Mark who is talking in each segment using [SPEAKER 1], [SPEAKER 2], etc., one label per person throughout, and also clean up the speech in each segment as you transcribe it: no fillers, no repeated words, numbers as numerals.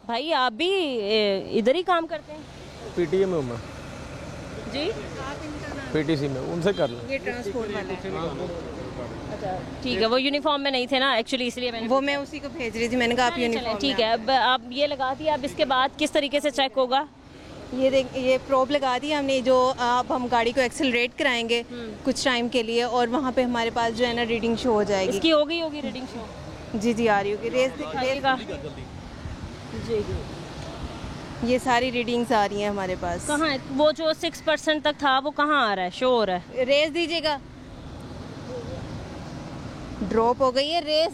[SPEAKER 1] भाई आप भी इधर ही काम करते हैं?
[SPEAKER 2] पीटीए में हूँ मैं
[SPEAKER 1] जी,
[SPEAKER 2] पीटीसी में, उनसे कर लो।
[SPEAKER 3] ये ट्रांसपोर्ट वाला है।
[SPEAKER 1] अच्छा ठीक है, वो यूनिफॉर्म में नहीं थे ना एक्चुअली, इसलिए मैंने
[SPEAKER 3] वो मैं उसी को भेज रही थी, मैंने कहा आप यूनिफॉर्म
[SPEAKER 1] ठीक है। अब आप ये लगा दिया, अब इसके बाद किस तरीके से चेक होगा?
[SPEAKER 3] ये देख, ये प्रोब लगा दी हमने, जो अब हम गाड़ी को एक्सेलरेट कराएंगे कुछ टाइम के लिए, और वहाँ पे हमारे पास जो है ना रीडिंग शो हो जाएगी।
[SPEAKER 1] इसकी होगी रीडिंग शो?
[SPEAKER 3] जी जी आ रही होगी, रेस
[SPEAKER 1] दिखाइएगा। जी जी,
[SPEAKER 3] ये सारी रीडिंग्स आ रही हैं हमारे पास।
[SPEAKER 1] कहाँ है वो जो 6% तक था, वो कहाँ आ रहा है, शो हो रहा है?
[SPEAKER 3] रेस दीजिएगा, ड्रॉप हो गई है रेस।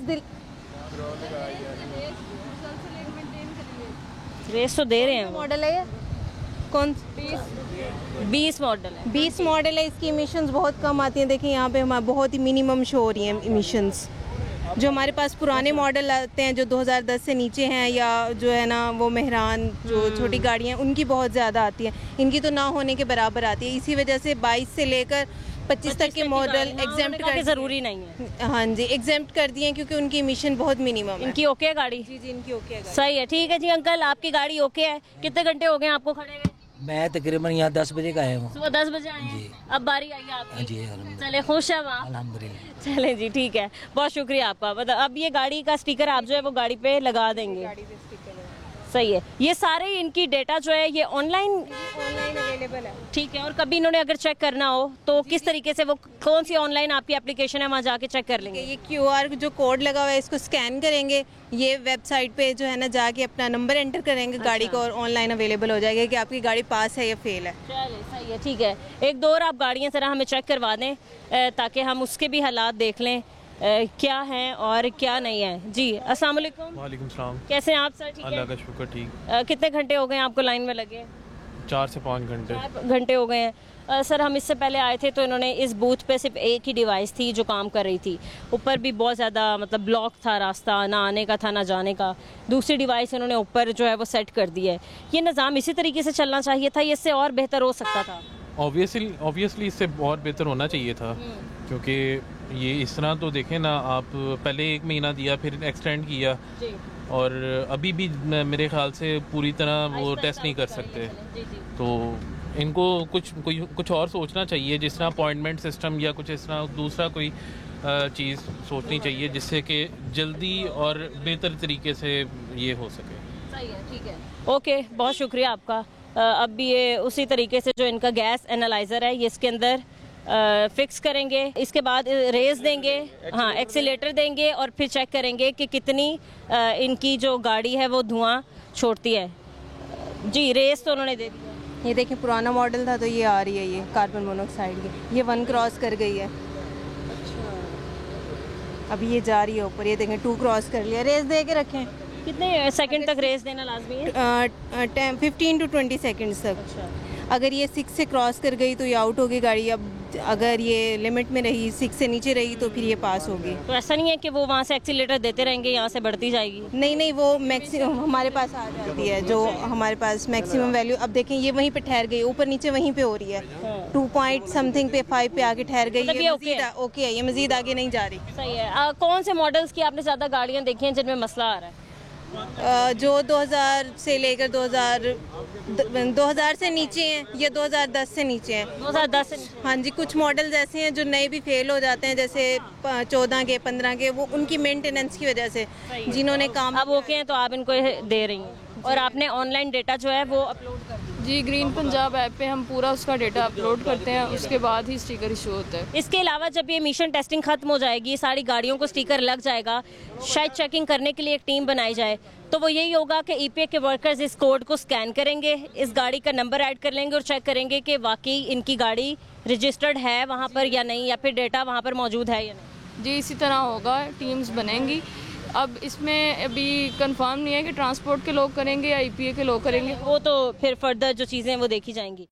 [SPEAKER 1] रेस तो दे रहे हैं वो।
[SPEAKER 3] मॉडल है ये कौन?
[SPEAKER 1] 20 मॉडल है।
[SPEAKER 3] 20 मॉडल है, इसकी इमिशंस बहुत कम आती हैं। देखिए यहाँ पे हमारे बहुत ही मिनिमम शो हो रही हैं इमिशंस। जो हमारे पास पुराने मॉडल आते हैं जो 2010 से नीचे हैं, या जो है ना वो मेहरान जो छोटी गाड़ियाँ, उनकी बहुत ज़्यादा आती हैं। इनकी तो ना होने के बराबर आती है। इसी वजह से 22 से लेकर 25 तक के मॉडल एग्जेम्प्ट कर,
[SPEAKER 1] जरूरी नहीं है।
[SPEAKER 3] हाँ जी, एग्जेम्प्ट कर दिए हैं क्योंकि उनकी इमिशन बहुत मिनिमम है।
[SPEAKER 1] इनकी ओके है गाड़ी?
[SPEAKER 3] जी जी, इनकी ओके है।
[SPEAKER 1] सही है, ठीक है जी। अंकल आपकी गाड़ी ओके है? कितने घंटे हो गए आपको खड़े हुए?
[SPEAKER 4] मैं तकरीबन यहाँ 10 बजे का आया हूँ।
[SPEAKER 1] सुबह 10 बजे आए हैं, अब बारी आई है आपकी?
[SPEAKER 4] जी
[SPEAKER 1] चले, खुश है वहाँ?
[SPEAKER 4] अल्हम्दुलिल्लाह।
[SPEAKER 1] चले जी, ठीक है, बहुत शुक्रिया आपका। मतलब अब ये गाड़ी का स्टिकर आप जो है वो गाड़ी पे लगा देंगे। सही है। ये सारे इनकी डेटा जो है ये ऑनलाइन
[SPEAKER 3] अवेलेबल है।
[SPEAKER 1] ठीक है। और कभी इन्होंने अगर चेक करना हो तो किस तरीके से, वो कौन सी ऑनलाइन आपकी एप्लीकेशन है, वहाँ जाके चेक कर लेंगे?
[SPEAKER 3] ये QR जो कोड लगा हुआ है इसको स्कैन करेंगे, ये वेबसाइट पे जो है ना जाके अपना नंबर एंटर करेंगे गाड़ी को, और ऑनलाइन अवेलेबल हो जाएगा कि आपकी गाड़ी पास है या फेल है।
[SPEAKER 1] चलिए सही है, ठीक है। एक दो और आप गाड़ियाँ ज़रा हमें चेक करवा दें ताकि हम उसके भी हालात देख लें क्या हैं और क्या नहीं है। जी अस्सलाम वालेकुम।
[SPEAKER 2] वालेकुम सलाम।
[SPEAKER 1] कैसे हैं आप सर? ठीक है,
[SPEAKER 2] अल्लाह का शुक्र, ठीक।
[SPEAKER 1] कितने घंटे हो गए आपको लाइन में लगे?
[SPEAKER 2] 4 से 5 घंटे।
[SPEAKER 1] 4 घंटे हो गए हैं। सर हम इससे पहले आए थे तो इन्होंने इस बूथ पे सिर्फ एक ही डिवाइस थी जो काम कर रही थी। ऊपर भी बहुत ज़्यादा मतलब ब्लॉक था, रास्ता ना आने का था ना जाने का। दूसरी डिवाइस इन्होंने ऊपर जो है वो सेट कर दी है। ये निज़ाम इसी तरीके से चलना चाहिए था, इससे और बेहतर हो सकता था?
[SPEAKER 2] ऑब्वियसली इससे बहुत बेहतर होना चाहिए था, क्योंकि ये इस तरह तो देखें ना, आप पहले 1 महीना दिया, फिर एक्सटेंड किया, और अभी भी मेरे ख्याल से पूरी तरह वो टेस्ट नहीं कर सकते। तो इनको कुछ और सोचना चाहिए, जिस तरह अपॉइंटमेंट सिस्टम या कुछ इस तरह दूसरा कोई चीज़ सोचनी चाहिए जिससे कि जल्दी और बेहतर तरीके से ये हो सके।
[SPEAKER 1] सही है, ठीक है, ओके, बहुत शुक्रिया आपका। अब भी ये उसी तरीके से जो इनका गैस एनालाइज़र है ये इसके अंदर फिक्स करेंगे, इसके बाद रेस देंगे, हाँ एक्सीलेटर देंगे, और फिर चेक करेंगे कि कितनी इनकी जो गाड़ी है वो धुआं छोड़ती है। जी रेस तो उन्होंने दे दिया।
[SPEAKER 3] ये देखिए पुराना मॉडल था तो ये आ रही है, ये कार्बन मोनोऑक्साइड की, ये 1 क्रॉस कर गई है। अभी ये जा रही है ऊपर, ये देखें 2 क्रॉस कर लिया। रेस दे के रखें।
[SPEAKER 1] कितने सेकंड तक रेस देना लाजमी है?
[SPEAKER 3] 15 to 20 सेकंड्स तक।
[SPEAKER 1] अच्छा।
[SPEAKER 3] अगर ये 6 से क्रॉस कर गई तो ये आउट होगी गाड़ी। अब अगर ये लिमिट में रही, 6 से नीचे रही, तो फिर ये पास होगी।
[SPEAKER 1] तो ऐसा नहीं है कि वो वहाँ से एक्सीलेटर देते रहेंगे, यहाँ से बढ़ती जाएगी?
[SPEAKER 3] नहीं, वो मैक्सिमम हमारे पास आ जाती है, जो हमारे पास मैक्सिमम वैल्यू। अब देखें ये वहीं पे ठहर गई, ऊपर नीचे वहीं पे हो रही है। 2 पॉइंट समथिंग पे 5 पे आके ठहर गई। ये ओके है, ये मजीद आगे नहीं जा रही।
[SPEAKER 1] सही है। कौन से मॉडल्स की आपने ज़्यादा गाड़ियाँ देखी हैं जिनमें मसला आ रहा है?
[SPEAKER 3] जो 2000 से लेकर 2000 से नीचे हैं या 2010 से नीचे हैं।
[SPEAKER 1] 2010 से?
[SPEAKER 3] हाँ जी, कुछ मॉडल्स ऐसे हैं जो नए भी फेल हो जाते हैं, जैसे 14 के 15 के, वो उनकी मेंटेनेंस की वजह से जिन्होंने काम।
[SPEAKER 1] अब ओके हैं तो आप इनको दे रही हैं, और आपने ऑनलाइन डेटा जो है वो अपलोड कर दिया?
[SPEAKER 5] जी, ग्रीन पंजाब ऐप पे हम पूरा उसका डेटा अपलोड करते हैं, उसके बाद ही स्टिकर इशू होता है।
[SPEAKER 1] इसके अलावा जब ये मिशन टेस्टिंग खत्म हो जाएगी, सारी गाड़ियों को स्टिकर लग जाएगा, शायद चेकिंग करने के लिए एक टीम बनाई जाए, तो वो यही होगा कि EPA के वर्कर्स इस कोड को स्कैन करेंगे, इस गाड़ी का नंबर ऐड कर लेंगे और चेक करेंगे कि वाकई इनकी गाड़ी रजिस्टर्ड है वहाँ पर या नहीं, या फिर डेटा वहाँ पर मौजूद है या नहीं।
[SPEAKER 5] जी इसी तरह होगा, टीम्स बनेंगी। अब इसमें अभी कंफर्म नहीं है कि ट्रांसपोर्ट के लोग करेंगे या EPA के लोग करेंगे।
[SPEAKER 1] वो तो फिर फर्दर जो चीज़ें वो देखी जाएंगी।